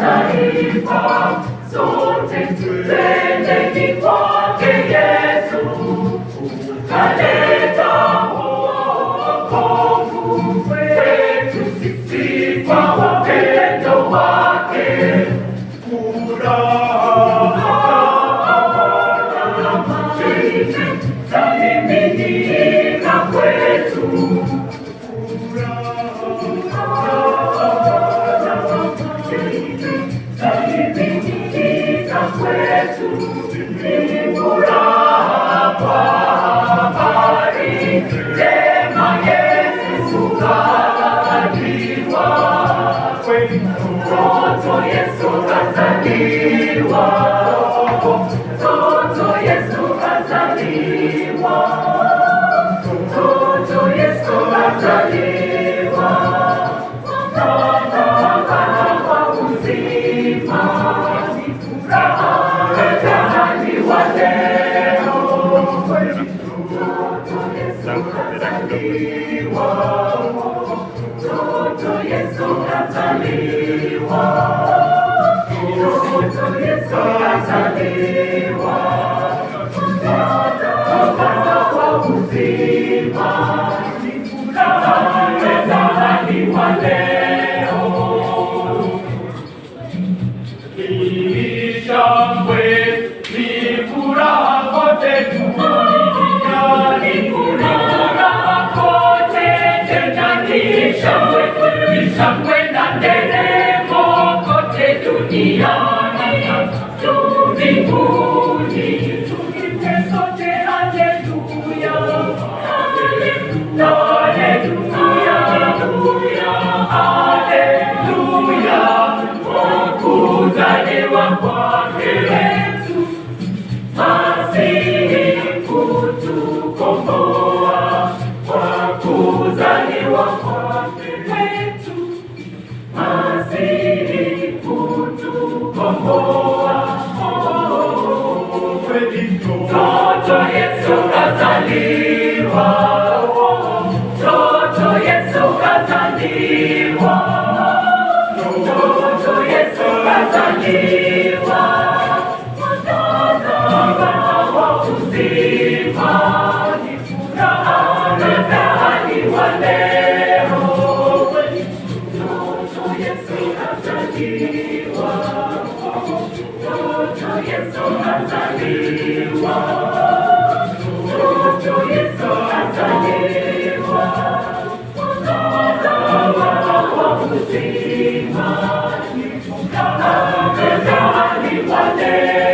Mataifa sote twendeni kwake Yesu, kaleta wokovu wetu sisi kwa wapendo wake. Furaha zaimiminika kwetu, kwetu ni furaha kwa habari njema, Yesu kazaliwa, mtoto Yesu kazaliwa, mtoto Yesu kazaliwa, mtoto Yesu kazaliwa, mtoto kwa uzima. Mtoto Yesu kazaliwa, mtoto Yesu kazaliwa, mtoto kwa uzima, ni furaha imezaliwa leo. Ni shangwe, ni furaha kote duniani, furaha kote tena, ni shangwe na nderemo kote duniani, juu mbinguni tuimbe sote haleluya, haleluya, haleluya, kuzaliwa kwake Yesu Masihi kutukomboa, kwa kuzaliwa kwake wetu Masihi kutukomboa. Mtoto Yesu kazaliwa, mtoto Yesu kazaliwa, mtoto Yesu kazaliwa, mtoto kwa uzima, ni furaha imezaliwa leo. Mtoto Yesu kazaliwa, mtoto Yesu kazaliwa, mtoto Yesu kazaliwa, mtoto kwa uzima, ni furaha imezaliwa leo.